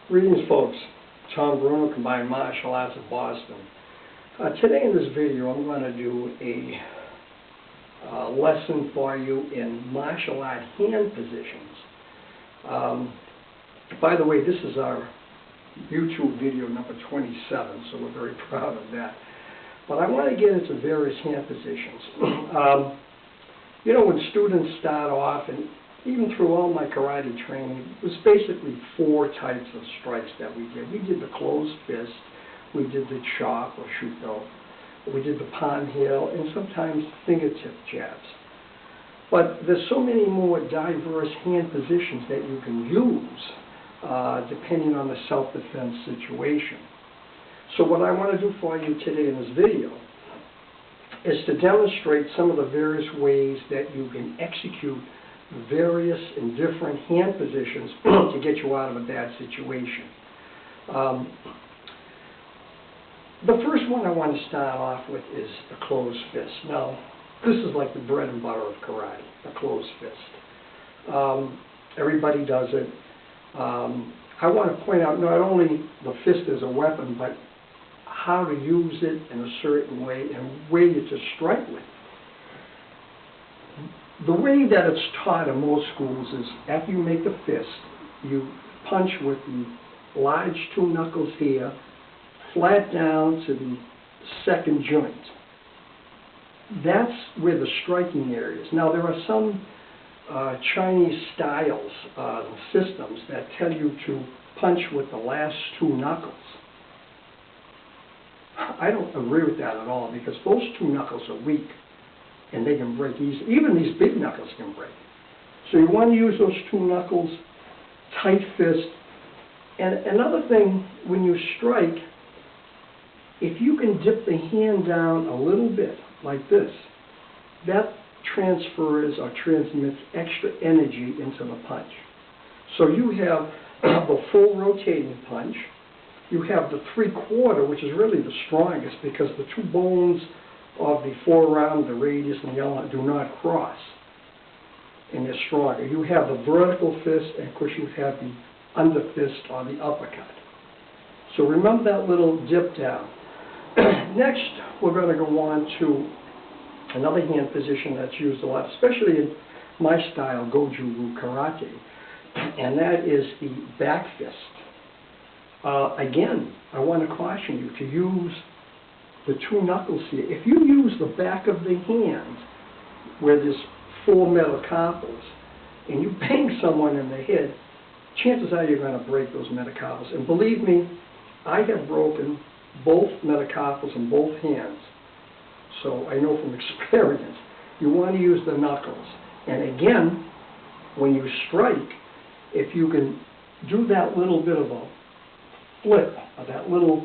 Greetings, folks. Tom Bruno, Combined Martial Arts of Boston. Today in this video, I'm going to do a lesson for you in martial art hand positions. By the way, this is our YouTube video number 27, so we're very proud of that. But I want to get into various hand positions. You know, when students start off, and even through all my karate training, it was basically 4 types of strikes that we did. We did the closed fist, we did the chop or shuto, we did the palm heel, and sometimes fingertip jabs. But there's so many more diverse hand positions that you can use depending on the self-defense situation. So what I want to do for you today in this video is to demonstrate some of the various ways that you can execute various and different hand positions to get you out of a bad situation. The first one I want to start off with is the closed fist. Now, this is like the bread and butter of karate, the closed fist. Everybody does it. I want to point out not only the fist as a weapon, but how to use it in a certain way and where you to strike with. The way that it's taught in most schools is after you make the fist, you punch with the large 2 knuckles here, flat down to the second joint. That's where the striking area is. Now, there are some Chinese styles, systems that tell you to punch with the last 2 knuckles. I don't agree with that at all, because those 2 knuckles are weak and they can break easily. Even these big knuckles can break. So you want to use those 2 knuckles, tight fist. And another thing, when you strike, if you can dip the hand down a little bit, like this, that transfers or transmits extra energy into the punch. So you have the full rotating punch. You have the 3/4, which is really the strongest, because the 2 bones of the forearm, the radius, and the L1 do not cross, and they're stronger. You have the vertical fist, and of course you have the under fist or the uppercut. So remember that little dip down. Next, we're going to go on to another hand position that's used a lot, especially in my style, Goju-Ryu Karate, and that is the back fist. Again, I want to caution you to use the 2 knuckles here. If you use the back of the hand where there's 4 metacarpals and you bang someone in the head, chances are you're going to break those metacarpals. And believe me, I have broken both metacarpals in both hands. So I know from experience, you want to use the knuckles. And again, when you strike, if you can do that little bit of a flip, or that little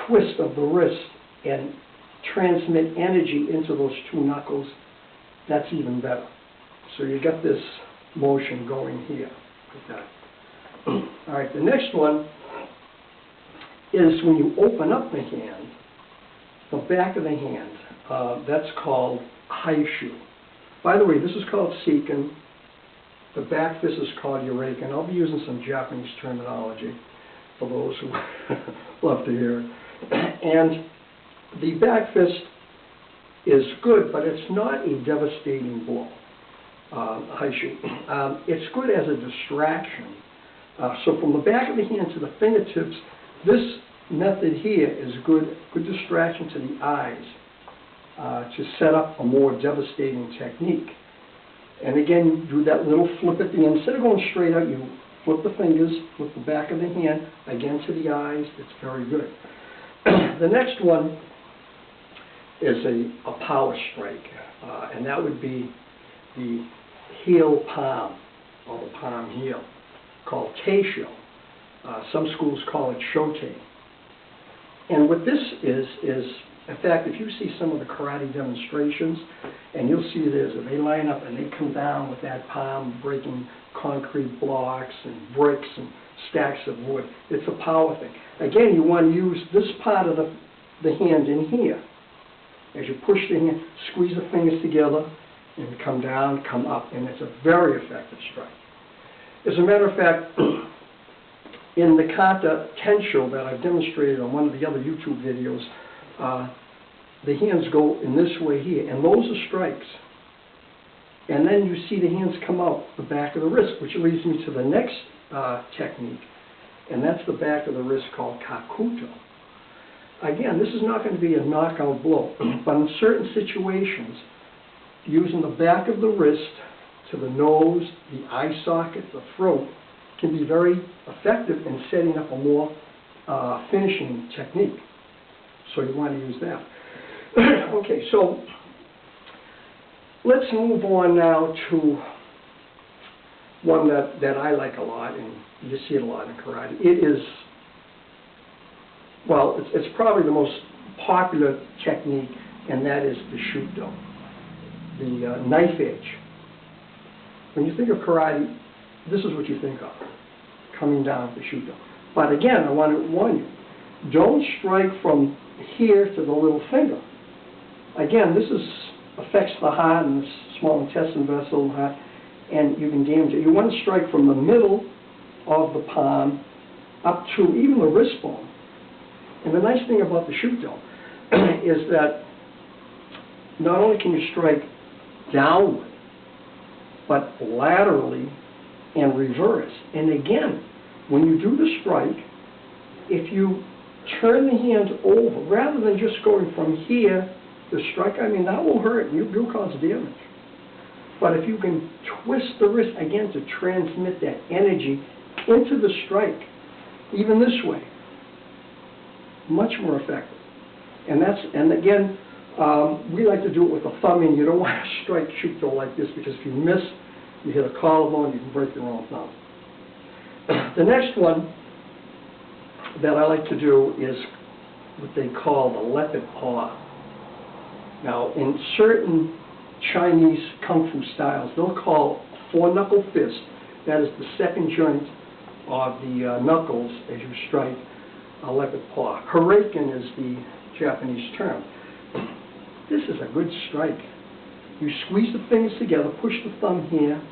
twist of the wrist, and transmit energy into those 2 knuckles, that's even better. So you get this motion going here with that. All right, the next one is when you open up the hand, the back of the hand, that's called haishu. By the way, this is called seiken. The back fist is called yurei. I'll be using some Japanese terminology for those who love to hear it. And the back fist is good, but it's not a devastating blow, haishu. It's good as a distraction. So from the back of the hand to the fingertips, this method here is good distraction to the eyes to set up a more devastating technique. And again, you do that little flip at the end. Instead of going straight out, you flip the fingers, flip the back of the hand, again to the eyes. It's very good. The next one is a power strike, and that would be the heel palm, or the palm heel, called teisho. Some schools call it shote. And what this is, in fact, if you see some of the karate demonstrations, and you'll see this, they line up and they come down with that palm, breaking concrete blocks and bricks and stacks of wood. It's a power thing. Again, you want to use this part of the hand in here. As you push the hand, squeeze the fingers together, and come down, come up, and it's a very effective strike. As a matter of fact, in the kata tensho that I've demonstrated on one of the other YouTube videos, the hands go in this way here, and those are strikes. And then you see the hands come out the back of the wrist, which leads me to the next technique, and that's the back of the wrist called kakuto. Again, this is not going to be a knockout blow, but in certain situations, using the back of the wrist to the nose, the eye socket, the throat, can be very effective in setting up a more finishing technique. So you want to use that. Okay, so let's move on now to one that I like a lot, and you see it a lot in karate. It is, well, it's probably the most popular technique, and that is the shuto, the knife edge. When you think of karate, this is what you think of, coming down the shuto. But again, I want to warn you, don't strike from here to the little finger. Again, this affects the heart and the small intestine vessel and heart, and you can damage it. You want to strike from the middle of the palm up to even the wrist bone. And the nice thing about the shuto is that not only can you strike downward, but laterally and reverse. And again, when you do the strike, if you turn the hand over, rather than just going from here to strike, I mean, that will hurt, and you'll cause damage. But if you can twist the wrist, again, to transmit that energy into the strike, even this way, much more effective. And again, we like to do it with the thumb, and you don't want to strike shuto like this, because if you miss, you hit a collarbone, you can break your own thumb. The next one that I like to do is what they call the leopard paw. Now, in certain Chinese kung fu styles, they'll call four-knuckle fist, that is the second joint of the knuckles as you strike, a leopard paw. Hurricane is the Japanese term. This is a good strike. You squeeze the fingers together, push the thumb here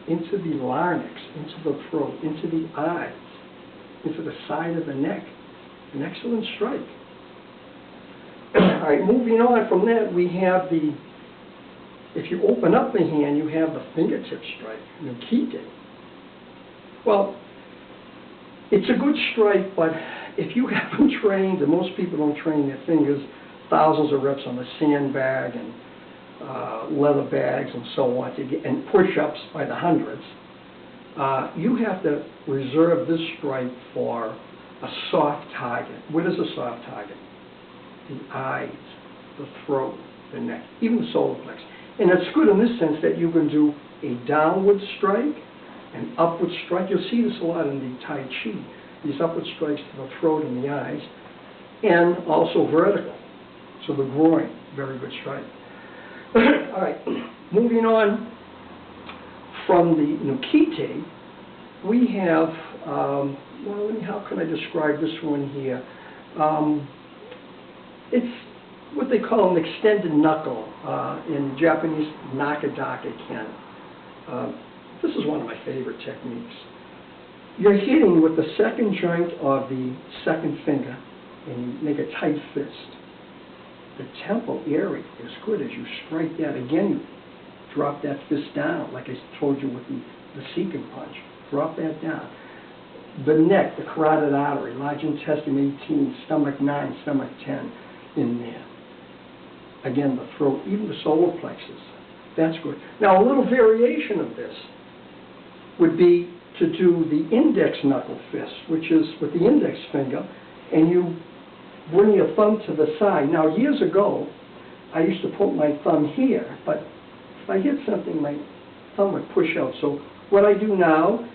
into the larynx, into the throat, into the eyes, into the side of the neck. An excellent strike. All right, moving on from that, we have the, if you open up the hand, you have the fingertip strike, nukite. Well, it's a good strike, but if you haven't trained, and most people don't train their fingers, thousands of reps on the sandbag and leather bags and so on, and push-ups by the hundreds, you have to reserve this strike for a soft target. What is a soft target? The eyes, the throat, the neck, even the solar plexus. And it's good in this sense that you can do a downward strike, an upward strike. You'll see this a lot in the Tai Chi, these upward strikes to the throat and the eyes, and also vertical. So the groin, very good strike. All right, moving on from the nukite, we have, well, how can I describe this one here? It's what they call an extended knuckle, in Japanese, nakadake ken. This is one of my favorite techniques. You're hitting with the second joint of the second finger, and you make a tight fist. The temple area is good as you strike that. Again, you drop that fist down, like I told you with the Seeking punch. Drop that down. The neck, the carotid artery, large intestine 18, stomach 9, stomach 10 in there. Again, the throat, even the solar plexus. That's good. Now, a little variation of this would be to do the index knuckle fist, which is with the index finger, and you bring your thumb to the side. Now, years ago, I used to put my thumb here, but if I hit something, my thumb would push out. So what I do now,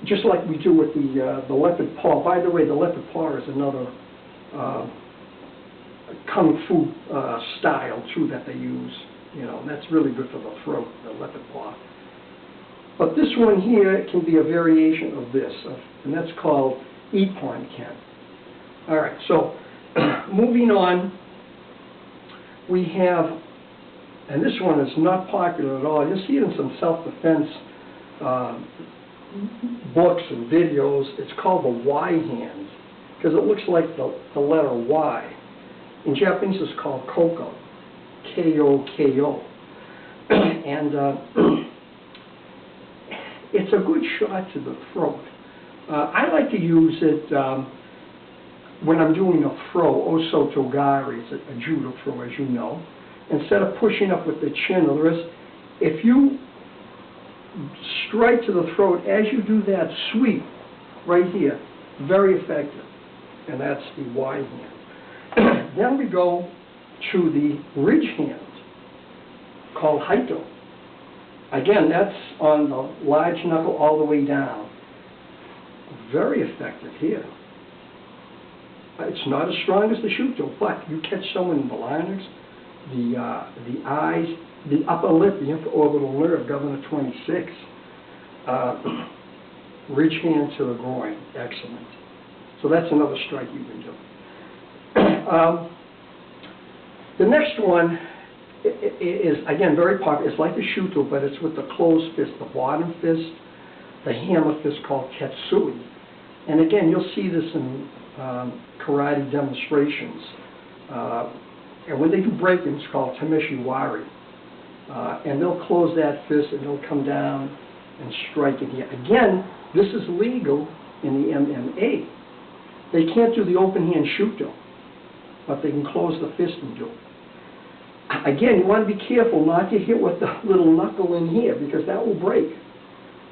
just like we do with the leopard paw. By the way, the leopard paw is another kung fu style, too, that they use. You know, and that's really good for the throat, the leopard paw. But this one here can be a variation of this, and that's called Ippon Ken. All right, so moving on, we have, and this one is not popular at all. You'll see it in some self-defense books and videos, it's called the Y hand, because it looks like the letter Y. In Japanese, it's called Koko, K-O-K-O. And it's a good shot to the throat. I like to use it when I'm doing a throw, osotogari, it's a judo throw, as you know. Instead of pushing up with the chin or the wrist, if you strike to the throat, as you do that sweep right here, very effective. And that's the Y hand. Then we go to the ridge hand, called Haito. Again, that's on the large knuckle all the way down. Very effective here. It's not as strong as the Shuto, but you catch someone in the larynx, the eyes, the upper lip, the infraorbital nerve, governor 26. Ridge hand to the groin, excellent. So that's another strike you can do. The next one is, again, very popular. It's like the Shuto, but it's with the closed fist, the bottom fist, the hammer fist called Ketsui. And again, you'll see this in karate demonstrations. And when they do break-ins, it's called Tameshiwari. And they'll close that fist and they'll come down and strike it here. Again, this is legal in the MMA. They can't do the open hand Shuto, but they can close the fist and do it. Again, you want to be careful not to hit with the little knuckle in here, because that will break.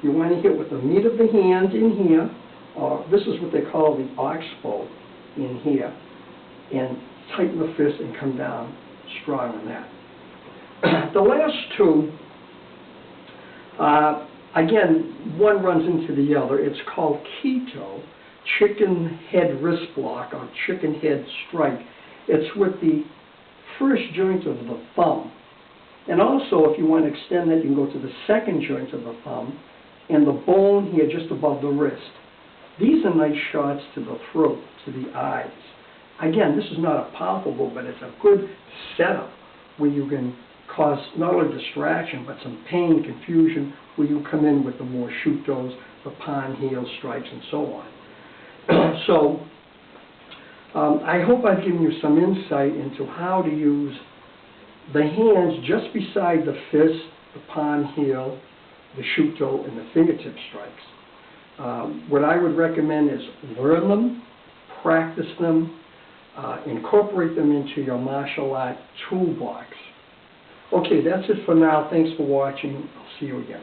You want to hit with the meat of the hand in here, or this is what they call the oxbow in here, and tighten the fist and come down strong on that. The last two, again, one runs into the other. It's called Kito, chicken head wrist block, or chicken head strike. It's with the first joint of the thumb. And also, if you want to extend that, you can go to the second joint of the thumb and the bone here just above the wrist. These are nice shots to the throat, to the eyes. Again, this is not a powerful move, but it's a good setup where you can cause not only distraction, but some pain, confusion, where you come in with the more Shutos, the pan heel strikes, and so on. So, I hope I've given you some insight into how to use the hands just beside the fist, the pan heel, the Shuto, and the fingertip strikes. What I would recommend is learn them, practice them, incorporate them into your martial art toolbox. Okay, that's it for now. Thanks for watching. I'll see you again.